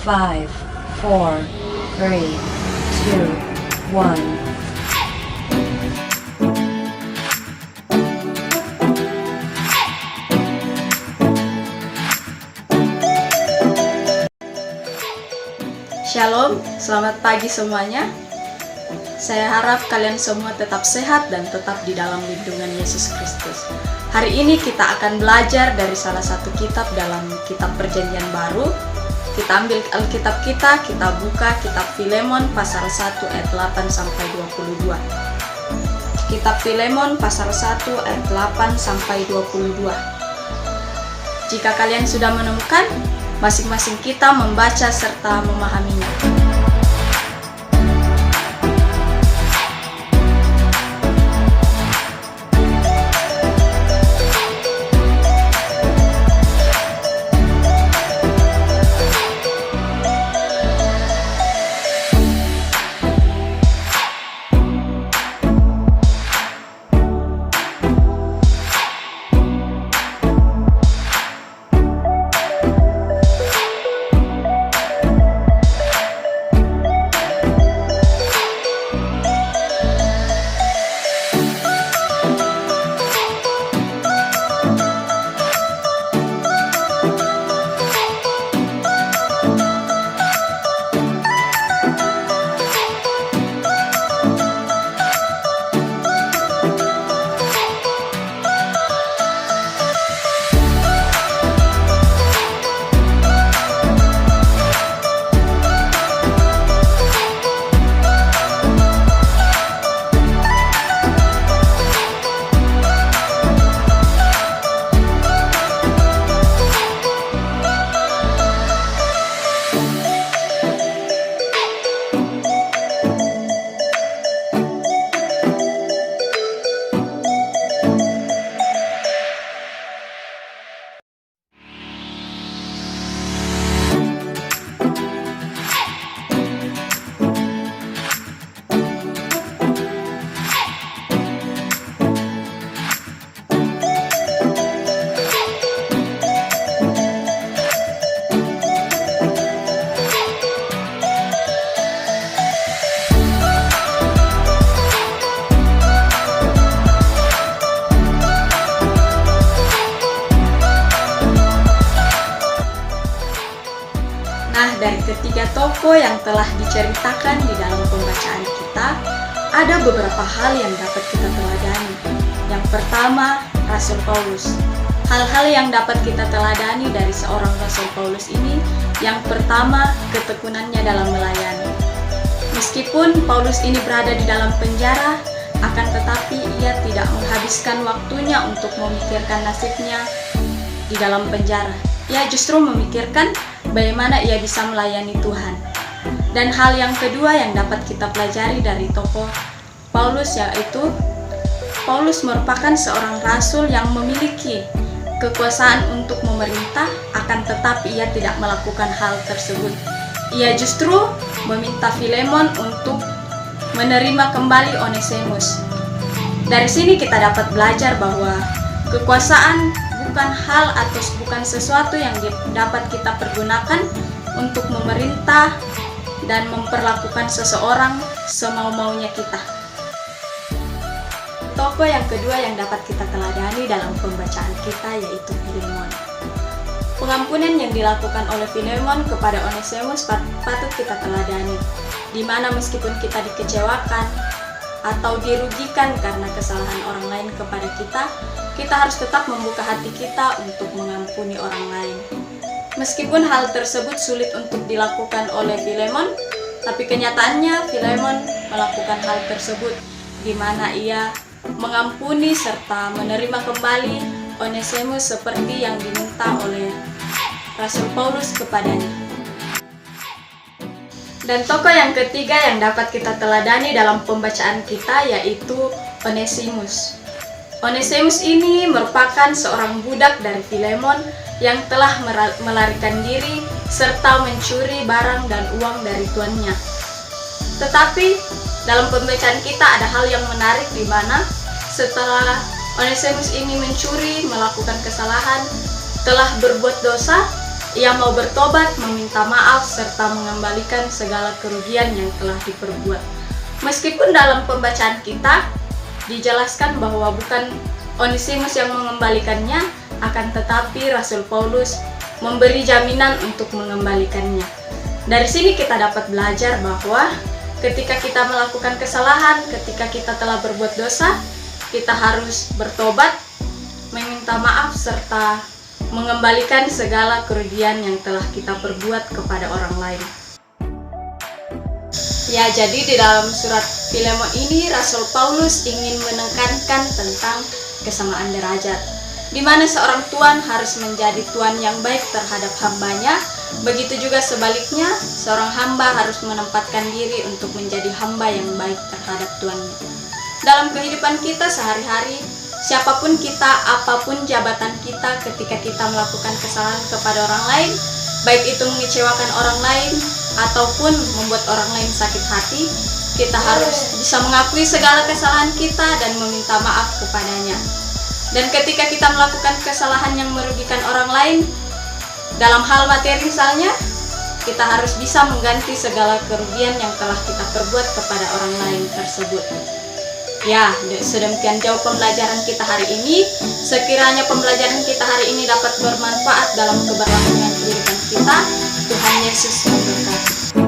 5, 4, 3, 2, 1. Shalom, selamat pagi semuanya. Saya harap kalian semua tetap sehat dan tetap di dalam lindungan Yesus Kristus. Hari ini kita akan belajar dari salah satu kitab dalam kitab Perjanjian Baru. Kita ambil Alkitab kita buka kitab Filemon pasal 1 ayat 8 sampai 22. Kitab Filemon pasal 1 ayat 8 sampai 22. Jika kalian sudah menemukan, masing-masing kita membaca serta memahaminya. Dari ketiga tokoh yang telah diceritakan di dalam pembacaan kita, ada beberapa hal yang dapat kita teladani. Yang pertama, Rasul Paulus. Hal-hal yang dapat kita teladani dari seorang Rasul Paulus ini, yang pertama, ketekunannya dalam melayani. Meskipun Paulus ini berada di dalam penjara, akan tetapi ia tidak menghabiskan waktunya untuk memikirkan nasibnya di dalam penjara. Ia justru memikirkan bagaimana ia bisa melayani Tuhan. Dan hal yang kedua yang dapat kita pelajari dari tokoh Paulus, yaitu Paulus merupakan seorang rasul yang memiliki kekuasaan untuk memerintah, akan tetapi ia tidak melakukan hal tersebut. Ia justru meminta Filemon untuk menerima kembali Onesimus. Dari sini kita dapat belajar bahwa kekuasaan bukan hal atau bukan sesuatu yang dapat kita pergunakan untuk memerintah dan memperlakukan seseorang semau-maunya kita. Tokoh yang kedua yang dapat kita teladani dalam pembacaan kita yaitu Filemon. Pengampunan yang dilakukan oleh Filemon kepada Onesimus patut kita teladani, di mana meskipun kita dikecewakan atau dirugikan karena kesalahan orang lain kepada kita harus tetap membuka hati kita untuk mengampuni orang lain. Meskipun hal tersebut sulit untuk dilakukan oleh Filemon, tapi kenyataannya Filemon melakukan hal tersebut, di mana ia mengampuni serta menerima kembali Onesimus seperti yang diminta oleh Rasul Paulus kepadanya. Dan tokoh yang ketiga yang dapat kita teladani dalam pembacaan kita yaitu Onesimus. Onesimus ini merupakan seorang budak dari Filemon yang telah melarikan diri serta mencuri barang dan uang dari tuannya. Tetapi dalam pembacaan kita ada hal yang menarik, di mana setelah Onesimus ini mencuri, melakukan kesalahan, telah berbuat dosa, Ia mau bertobat, meminta maaf, serta mengembalikan segala kerugian yang telah diperbuat. Meskipun dalam pembacaan kita dijelaskan bahwa bukan Onesimus yang mengembalikannya, akan tetapi Rasul Paulus memberi jaminan untuk mengembalikannya. Dari sini kita dapat belajar bahwa ketika kita melakukan kesalahan, ketika kita telah berbuat dosa, kita harus bertobat, meminta maaf, serta mengembalikan segala kerugian yang telah kita perbuat kepada orang lain. Ya, jadi di dalam surat Filemon ini Rasul Paulus ingin menekankan tentang kesamaan derajat, di mana seorang tuan harus menjadi tuan yang baik terhadap hambanya. Begitu juga sebaliknya, seorang hamba harus menempatkan diri untuk menjadi hamba yang baik terhadap tuannya. Dalam kehidupan kita sehari-hari, siapapun kita, apapun jabatan kita, ketika kita melakukan kesalahan kepada orang lain, baik itu mengecewakan orang lain ataupun membuat orang lain sakit hati, kita harus bisa mengakui segala kesalahan kita dan meminta maaf kepadanya. Dan ketika kita melakukan kesalahan yang merugikan orang lain, dalam hal materi misalnya, kita harus bisa mengganti segala kerugian yang telah kita perbuat kepada orang lain tersebut. Ya, sedemikian jauh pembelajaran kita hari ini. Sekiranya pembelajaran kita hari ini dapat bermanfaat dalam keberlangsungan kehidupan kita. Tuhan Yesus memberkati.